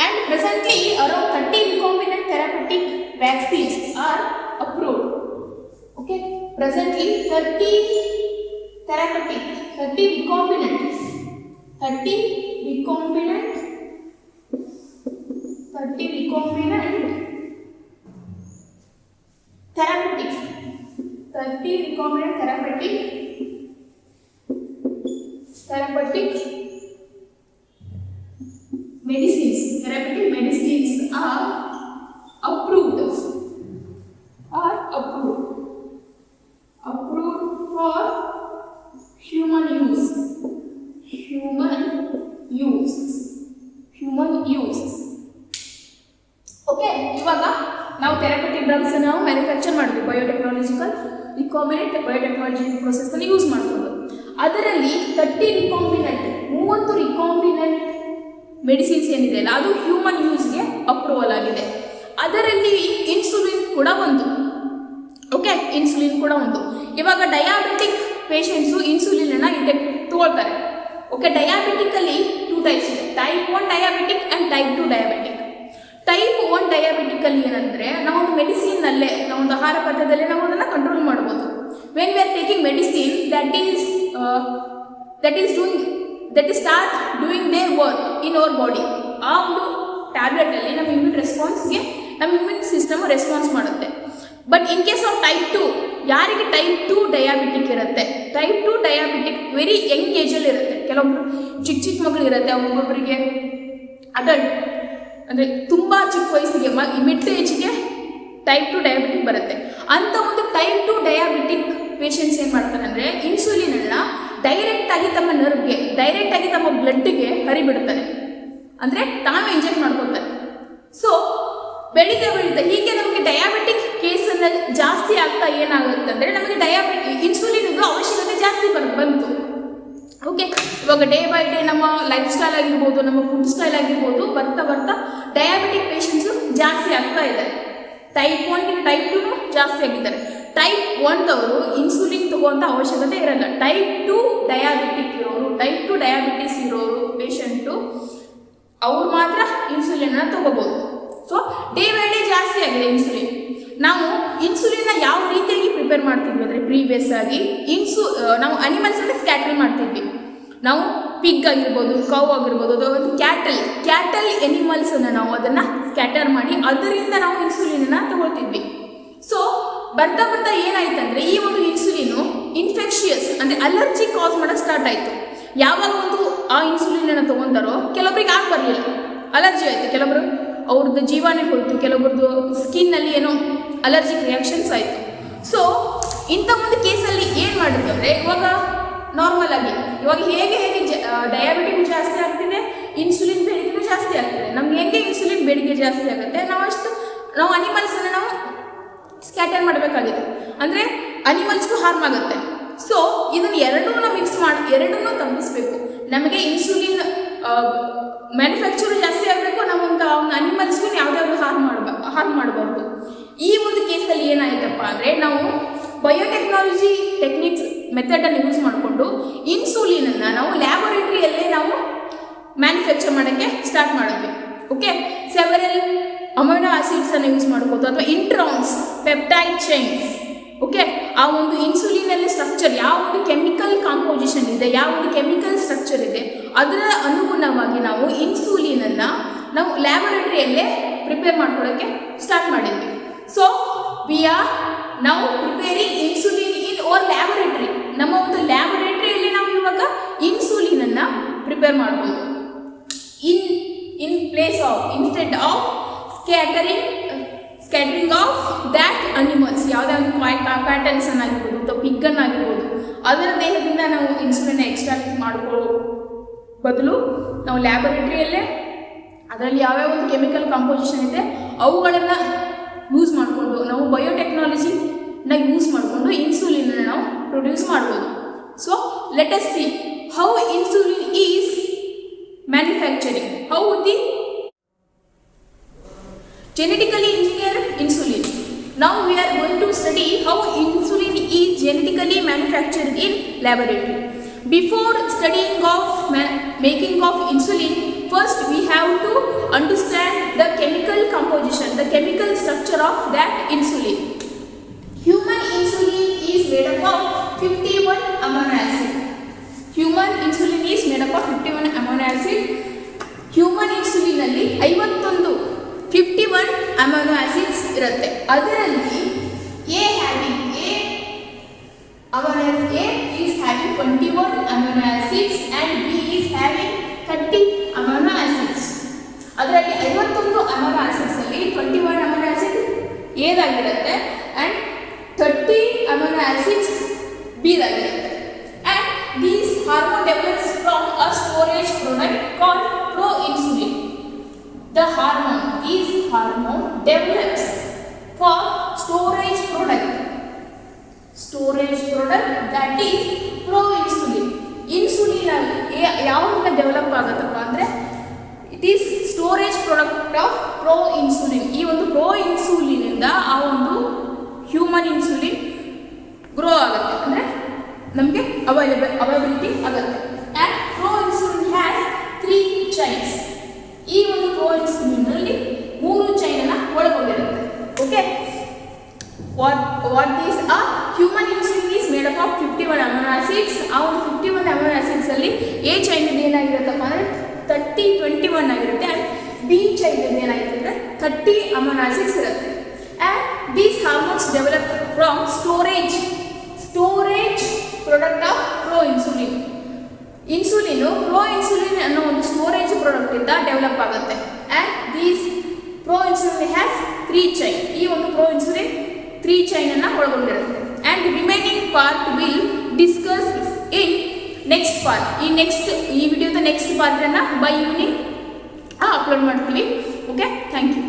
And presently around 30 recombinant therapeutic vaccines are approved. Okay, presently 30 recombinant therapeutic medicines are approved for human use. Okay, ಇವಾಗ ನಾವು ಥೆರಪ್ಯೂಟಿಕ್ ಡ್ರಗ್ಸ್ ನಾವು ಮ್ಯಾನುಫ್ಯಾಕ್ಚರ್ ಮಾಡಿದ್ವಿ ಬಯೋಟೆಕ್ನಾಲಜಿಕಲ್ ರಿಕಾಂಬಿನೆಂಟ್ ಬಯೋಟೆಕ್ನಾಲಜಿ ಪ್ರೊಸೆಸ್ನಲ್ಲಿ ಯೂಸ್ ಮಾಡ್ಕೊಂಡು. ಅದರಲ್ಲಿ 30 ರಿಕಾಂಬಿನೆಂಟ್ ಮೆಡಿಸಿನ್ಸ್ ಏನಿದೆ ಅಲ್ಲ ಅದು ಹ್ಯೂಮನ್ ಯೂಸ್ಗೆ ಅಪ್ರೂವಲ್ ಆಗಿದೆ. ಅದರಲ್ಲಿ ಇನ್ಸುಲಿನ್ ಕೂಡ ಒಂದು. ಓಕೆ, ಇನ್ಸುಲಿನ್ ಕೂಡ ಒಂದು. ಇವಾಗ ಡಯಾಬಿಟಿಕ್ ಪೇಷಂಟ್ಸು ಇನ್ಸುಲಿನನ್ನು ತಗೊಳ್ತಾರೆ. ಓಕೆ, ಡಯಾಬಿಟಿಕಲ್ಲಿ 2 ಟೈಪ್ಸ್ ಇದೆ, type 1 diabetic and type 2 diabetic. Type 1 ಡಯಾಬಿಟಿಕಲ್ಲಿ ಏನಂದರೆ ನಾವೊಂದು ಮೆಡಿಸಿನ್ನಲ್ಲೇ, ನಾವೊಂದು ಆಹಾರ ಪದ್ಧತಿಯಲ್ಲೇ ನಾವು ಅದನ್ನು ಕಂಟ್ರೋಲ್ ಮಾಡ್ಬೋದು. When we are taking medicine that is start doing their work in our body, ಆ ಒಂದು ಟ್ಯಾಬ್ಲೆಟಲ್ಲಿ ನಮ್ಮ ಇಮ್ಯೂನ್ ಸಿಸ್ಟಮ್ ರೆಸ್ಪಾನ್ಸ್ ಮಾಡುತ್ತೆ. But in case of type 2, ಯಾರಿಗೆ ಟೈಪ್ 2 ಡಯಾಬಿಟಿಕ್ ಇರುತ್ತೆ, ಟೈಪ್ 2 ಡಯಾಬಿಟಿಕ್ ವೆರಿ ಯಂಗ್ ಏಜಲ್ಲಿ ಇರುತ್ತೆ. ಕೆಲವೊಬ್ರು ಚಿಕ್ಕ ಮಕ್ಕಳಿರುತ್ತೆ, ಒಬ್ಬೊಬ್ಬರಿಗೆ ಅಡಲ್ಟ್ ಅಂದರೆ ತುಂಬ ಚಿಕ್ಕ ವಯಸ್ಸಿಗೆ ಮಿಡ್ ಏಜ್ಗೆ ಟೈಪ್ 2 ಡಯಾಬಿಟಿಕ್ ಬರುತ್ತೆ. ಅಂಥ ಒಂದು ಟೈಪ್ 2 ಡಯಾಬಿಟಿಕ್ ಪೇಷಂಟ್ಸ್ ಏನು ಮಾಡ್ತಾರೆ ಅಂದರೆ ಇನ್ಸುಲಿನನ್ನು ಡೈರೆಕ್ಟಾಗಿ ತಮ್ಮ ನರ್ವ್ಗೆ, ಡೈರೆಕ್ಟಾಗಿ ತಮ್ಮ ಬ್ಲಡ್ಗೆ ಹರಿಬಿಡ್ತಾರೆ, ಅಂದರೆ ತಾವೇ ಇಂಜೆಕ್ಟ್ ಮಾಡ್ಕೊತಾರೆ. ಸೊ ಬೆಳೀತಾ ಹೀಗೆ ನಮಗೆ ಡಯಾಬಿಟಿಕ್ ಕೇಸನ್ನು ಜಾಸ್ತಿ ಆಗ್ತಾ ಏನಾಗುತ್ತೆ ಅಂದರೆ ನಮಗೆ ಇನ್ಸುಲಿನ್ದು ಅವಶ್ಯಕತೆ ಜಾಸ್ತಿ ಬಂತು. ಓಕೆ, ಇವಾಗ ಡೇ ಬೈ ಡೇ ನಮ್ಮ ಲೈಫ್ ಸ್ಟೈಲ್ ಆಗಿರ್ಬೋದು, ನಮ್ಮ ಫುಡ್ ಸ್ಟೈಲ್ ಆಗಿರ್ಬೋದು, ಬರ್ತಾ ಡಯಾಬಿಟಿಕ್ ಪೇಷಂಟ್ಸು ಜಾಸ್ತಿ ಆಗ್ತಾ ಇದ್ದಾರೆ. ಟೈಪ್ 1ಗಿಂತ ಟೈಪ್ 2 ಜಾಸ್ತಿ ಆಗಿದ್ದಾರೆ. ಟೈಪ್ 1ದವರು ಇನ್ಸುಲಿನ್ ತಗೋವಂಥ ಅವಶ್ಯಕತೆ ಇರಲ್ಲ. ಟೈಪ್ 2 ಡಯಾಬಿಟಿಸ್ ಇರೋರು ಪೇಷಂಟು ಅವ್ರು ಮಾತ್ರ ಇನ್ಸುಲಿನ್ನ ತಗೋಬೋದು. ಸೊ ಡೇ ಬೈ ಡೇ ಜಾಸ್ತಿ ಆಗಿದೆ ಇನ್ಸುಲಿನ್. ನಾವು ಇನ್ಸುಲಿನ್ನ ಯಾವ ರೀತಿಯಾಗಿ ಪ್ರಿಪೇರ್ ಮಾಡ್ತಿದ್ವಿ ಅಂದರೆ ಪ್ರೀವಿಯಸ್ ಆಗಿ ನಾವು ಅನಿಮಲ್ಸನ್ನು ಸ್ಕ್ಯಾಟಲ್ ಮಾಡ್ತಿದ್ವಿ. ನಾವು ಪಿಗ್ ಆಗಿರ್ಬೋದು, ಕೌ ಆಗಿರ್ಬೋದು, ಅದು ಒಂದು ಕ್ಯಾಟಲ್ ಎನಿಮಲ್ಸನ್ನು ನಾವು ಅದನ್ನು ಸ್ಕ್ಯಾಟರ್ ಮಾಡಿ ಅದರಿಂದ ನಾವು ಇನ್ಸುಲಿನನ್ನು ತಗೊಳ್ತಿದ್ವಿ. ಸೊ ಬರ್ತಾ ಏನಾಯ್ತಂದರೆ ಈ ಒಂದು ಇನ್ಸುಲಿನು ಇನ್ಫೆಕ್ಷಿಯಸ್ ಅಂದರೆ ಅಲರ್ಜಿ ಕಾಸ್ ಮಾಡೋಕ್ಕೆ ಸ್ಟಾರ್ಟ್ ಆಯಿತು. ಯಾವಾಗ ಒಂದು ಆ ಇನ್ಸುಲಿನನ್ನು ತೊಗೊತಾರೋ ಕೆಲವೊಬ್ರಿಗೆ ಬರಲಿಲ್ಲ, ಅಲರ್ಜಿ ಆಯಿತು, ಕೆಲವೊಬ್ರು ಅವ್ರದ್ದು ಜೀವನೇ ಹೋಯಿತು, ಕೆಲವೊಬ್ರದ್ದು ಸ್ಕಿನ್ನಲ್ಲಿ ಏನೋ ಅಲರ್ಜಿಕ್ ರಿಯಾಕ್ಷನ್ಸ್ ಆಯಿತು. ಸೊ ಇಂಥ ಒಂದು ಕೇಸಲ್ಲಿ ಏನು ಮಾಡಿದ್ರೆ ಇವಾಗ ನಾರ್ಮಲ್ ಆಗಿ ಇವಾಗ ಹೇಗೆ ಡಯಾಬಿಟಿಕ್ ಜಾಸ್ತಿ ಆಗ್ತಿದೆ, ಇನ್ಸುಲಿನ್ ಬೇಡಿಕೆ ಜಾಸ್ತಿ ಆಗ್ತಿದೆ. ನಮ್ಗೆ ಹೆಂಗೆ ಇನ್ಸುಲಿನ್ ಬೇಡಿಕೆ ಜಾಸ್ತಿ ಆಗುತ್ತೆ, ನಾವು ಅನಿಮಲ್ಸನ್ನು ನಾವು ಸ್ಕ್ಯಾಟರ್ ಮಾಡಬೇಕಾಗಿದೆ, ಅಂದರೆ ಅನಿಮಲ್ಸ್ಗೂ ಹಾರ್ಮ್ ಆಗುತ್ತೆ. ಸೊ ಇದನ್ನು ಎರಡನ್ನೂ ಮಿಕ್ಸ್ ಮಾಡಿ ಎರಡನ್ನೂ ತಪ್ಪಿಸಬೇಕು. ನಮಗೆ ಇನ್ಸುಲಿನ್ ಮ್ಯಾನುಫ್ಯಾಕ್ಚರ್ ಜಾಸ್ತಿ ಆಗಬೇಕು, ನಾವೊಂದು ಅನಿಮಲ್ಸ್ಗೂ ಯಾವುದಾದ್ರು ಹಾರ್ಮ್ ಮಾಡಬಾರ್ದು. ಈ ಒಂದು ಕೇಸಲ್ಲಿ ಏನಾಯ್ತಪ್ಪ ಅಂದರೆ ನಾವು ಬಯೋಟೆಕ್ನಾಲಜಿ ಟೆಕ್ನಿಕ್ಸ್ ಮೆಥಡನ್ನು ಯೂಸ್ ಮಾಡಿಕೊಂಡು ಇನ್ಸುಲಿನನ್ನು ನಾವು ಲ್ಯಾಬೊರೇಟರಿಯಲ್ಲೇ ನಾವು ಮ್ಯಾನುಫ್ಯಾಕ್ಚರ್ ಮಾಡೋಕ್ಕೆ ಸ್ಟಾರ್ಟ್ ಮಾಡಿದ್ವಿ. ಓಕೆ, ಸೆವೆರಲ್ ಅಮೈನೋ ಆಸಿಡ್ಸನ್ನು ಯೂಸ್ ಮಾಡ್ಬೋದು ಅಥವಾ ಇಂಟ್ರಾನ್ಸ್, ಪೆಪ್ಟೈಡ್ ಚೈನ್ಸ್. ಓಕೆ, ಆ ಒಂದು ಇನ್ಸುಲಿನಲ್ಲಿ ಸ್ಟ್ರಕ್ಚರ್ ಯಾವ ಒಂದು ಕೆಮಿಕಲ್ ಕಾಂಪೋಸಿಷನ್ ಇದೆ, ಯಾವ ಒಂದು ಕೆಮಿಕಲ್ ಸ್ಟ್ರಕ್ಚರ್ ಇದೆ, ಅದರ ಅನುಗುಣವಾಗಿ ನಾವು ಇನ್ಸುಲಿನನ್ನು ನಾವು ಲ್ಯಾಬೊರೇಟರಿಯಲ್ಲೇ ಪ್ರಿಪೇರ್ ಮಾಡ್ಕೊಳ್ಳೋಕ್ಕೆ ಸ್ಟಾರ್ಟ್ ಮಾಡಿದ್ವಿ. ಸೊ ವಿ ಆರ್ ನಾವು preparing insulin in our laboratory. ನಮ್ಮ ಒಂದು ಲ್ಯಾಬೊರೇಟರಿಯಲ್ಲಿ ನಾವು ಇವಾಗ ಇನ್ಸುಲಿನನ್ನು ಪ್ರಿಪೇರ್ ಮಾಡ್ಬೋದು. In place of, instead of scattering of that animals, ಯಾವುದೇ ಒಂದು ಪ್ಯಾಟರ್ನ್ಸನ್ನು ಆಗಿರ್ಬೋದು ಅಥವಾ ಪಿಗ್ಗನ್ನು ಆಗಿರ್ಬೋದು, ಅದರ ದೇಹದಿಂದ ನಾವು ಇನ್ಸುಲಿನ್ ಎಕ್ಸ್ಟ್ರಾಕ್ಟ್ ಮಾಡ್ಕೊಳ್ಳೋ ಬದಲು ನಾವು ಲ್ಯಾಬೊರೇಟರಿಯಲ್ಲೇ ಅದರಲ್ಲಿ ಯಾವ್ಯಾವ ಒಂದು ಕೆಮಿಕಲ್ ಕಾಂಪೋಸಿಷನ್ ಇದೆ ಅವುಗಳನ್ನು ಯೂಸ್ ಮಾಡಿಕೊಂಡು ನಾವು ಬಯೋಟೆಕ್ನಾಲಜಿನ ಯೂಸ್ ಮಾಡಿಕೊಂಡು ಇನ್ಸುಲಿನನ್ನು ನಾವು ಪ್ರೊಡ್ಯೂಸ್ ಮಾಡ್ಬೋದು. So let us see how insulin is manufacturing, how the genetically engineered insulin. Now we are going to study how insulin is genetically manufactured in laboratory. Before studying of making of insulin, first we have to understand the chemical composition, the chemical structure of that insulin. Human insulin is made up of 51 amino acid. Human insulin is made up of 51 amino acid. Human insulin ಅಲ್ಲಿ 51 ಅಮೈನೋ ಆಸಿಡ್ಸ್ ಇರುತ್ತೆ. ಅದರಲ್ಲಿ A is having 21 amino acids and B is having 30 amino acids. ಅದರಲ್ಲಿ 51 ಅಮೈನೋ ಆಸಿಡ್ಸ್ ಅಲ್ಲಿ 21 amino acid A ದಾಗಿರುತ್ತೆ and 30 amino acids B ದಾಗಿರುತ್ತೆ. And these hormone develops from a storage product called proinsulin. The hormone develops for storage product that is proinsulin. Insulin ಯಾವಾಗ ಡೆವಲಪ್ ಆಗುತ್ತಪ್ಪ ಅಂದರೆ it is storage product of proinsulin. ಈ ಒಂದು proinsulinನಿಂದ ಆ ಒಂದು ಹ್ಯೂಮನ್ ಇನ್ಸುಲಿನ್ ಗ್ರೋ ಆಗುತ್ತೆ, ಅಂದರೆ ನಮಗೆ ಅವೈಲಬಿಲಿಟಿ ಆಗುತ್ತೆ. And proinsulin has 3 chains. ಈ ಒಂದು proinsulinನಲ್ಲಿ 3 ಚೈನನ್ನು ಒಳಗೊಂಡಿರುತ್ತೆ. Okay, what these are? Human insulin is made up of 51 amino acids. ಆ ಒಂದು 51 ಅಮೈನೋ ಆಸಿಡ್ಸ್ ಅಲ್ಲಿ ಎ ಚೈನದ ಏನಾಗಿರುತ್ತಪ್ಪ ಅಂದರೆ 21 ಆಗಿರುತ್ತೆ. ಆ್ಯಂಡ್ ಬಿ ಚೈನದ ಏನಾಗಿರುತ್ತೆ 30 ಅಮೈನೋ ಆಸಿಡ್ಸ್ ಇರುತ್ತೆ. And these hormones develop from storage product of proinsulin. Insulin proinsulin ಅನ್ನೋ ಒಂದು ಸ್ಟೋರೇಜ್ ಪ್ರಾಡಕ್ಟ್ ಇಂದ ಡೆವಲಪ್ ಆಗುತ್ತೆ. And these proinsulin has 3 chain. ಈ ಒಂದು proinsulin 3 ಚೈನನ್ನು ಒಳಗೊಂಡಿರುತ್ತೆ. And remaining part will discuss in next part. ಈ ವಿಡಿಯೋದ ನೆಕ್ಸ್ಟ್ ಪಾರ್ಟನ್ನು ಬೈ ಈವ್ನಿಂಗ್ ಅಪ್ಲೋಡ್ ಮಾಡ್ತೀವಿ. Okay, thank you.